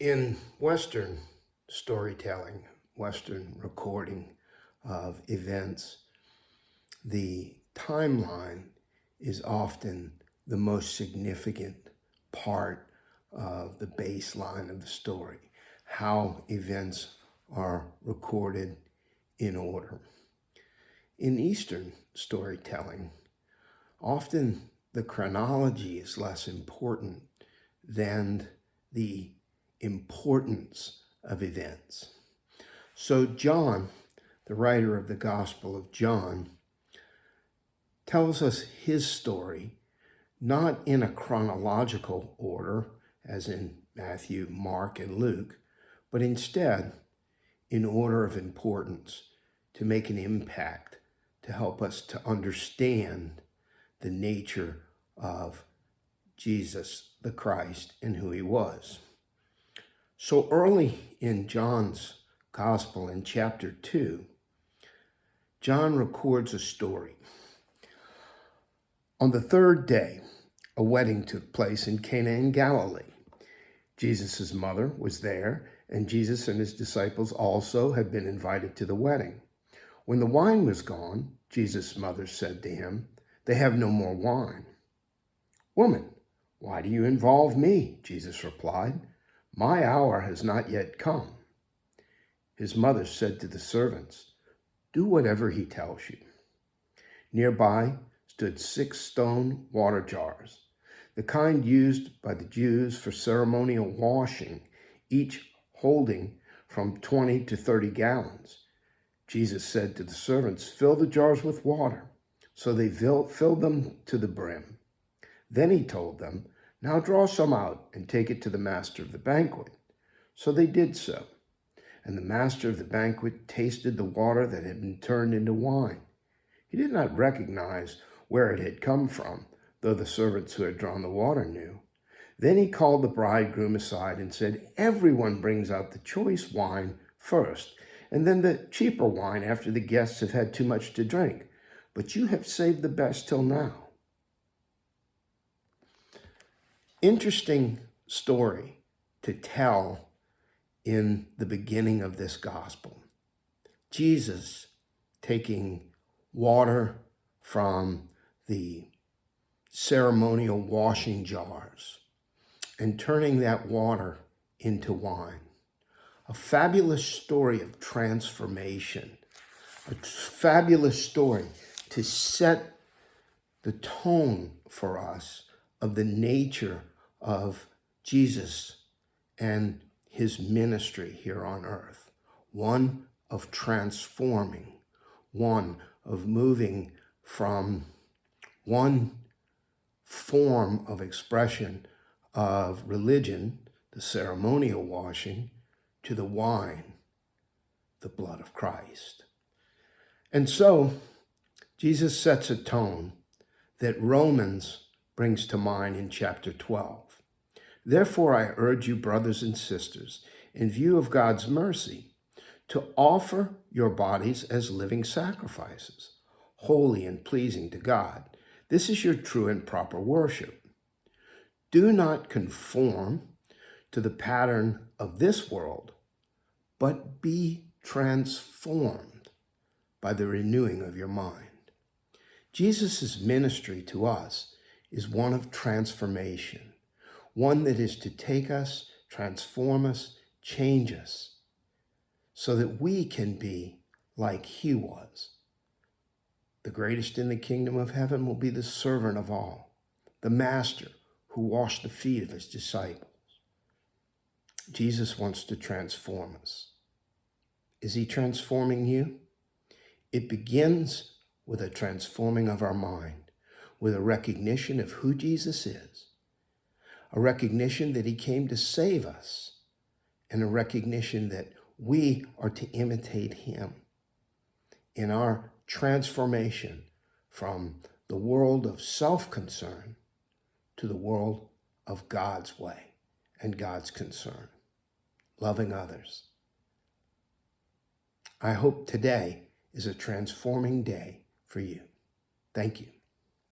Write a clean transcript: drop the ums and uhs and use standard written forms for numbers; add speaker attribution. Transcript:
Speaker 1: In Western storytelling, Western recording of events, the timeline is often the most significant part of the baseline of the story, how events are recorded in order. In Eastern storytelling, often the chronology is less important than the importance of events. So John, the writer of the Gospel of John, tells us his story, not in a chronological order, as in Matthew, Mark, and Luke, but instead in order of importance, to make an impact, to help us to understand the nature of Jesus the Christ and who he was. So early in John's Gospel, in chapter 2, John records a story. On the third day, a wedding took place in Cana in Galilee. Jesus' mother was there, and Jesus and his disciples also had been invited to the wedding. When the wine was gone, Jesus' mother said to him, "They have no more wine." "Woman, why do you involve me?" Jesus replied. "My hour has not yet come." His mother said to the servants, "Do whatever he tells you." Nearby stood 6 stone water jars, the kind used by the Jews for ceremonial washing, each holding from 20 to 30 gallons. Jesus said to the servants, "Fill the jars with water." So they filled them to the brim. Then he told them, "Now draw some out and take it to the master of the banquet." So they did so. And the master of the banquet tasted the water that had been turned into wine. He did not recognize where it had come from, though the servants who had drawn the water knew. Then he called the bridegroom aside and said, "Everyone brings out the choice wine first, and then the cheaper wine after the guests have had too much to drink. But you have saved the best till now." Interesting story to tell in the beginning of this gospel. Jesus taking water from the ceremonial washing jars and turning that water into wine. A fabulous story of transformation, a fabulous story to set the tone for us of the nature of Jesus and his ministry here on earth. One of transforming, one of moving from one form of expression of religion, the ceremonial washing, to the wine, the blood of Christ. And so Jesus sets a tone that Romans brings to mind in chapter 12. "Therefore, I urge you, brothers and sisters, in view of God's mercy, to offer your bodies as living sacrifices, holy and pleasing to God. This is your true and proper worship. Do not conform to the pattern of this world, but be transformed by the renewing of your mind." Jesus' ministry to us is one of transformation, one that is to take us, transform us, change us, so that we can be like he was. The greatest in the kingdom of heaven will be the servant of all, the master who washed the feet of his disciples. Jesus wants to transform us. Is he transforming you? It begins with a transforming of our mind, with a recognition of who Jesus is, a recognition that he came to save us, and a recognition that we are to imitate him in our transformation from the world of self-concern to the world of God's way and God's concern, loving others. I hope today is a transforming day for you. Thank you.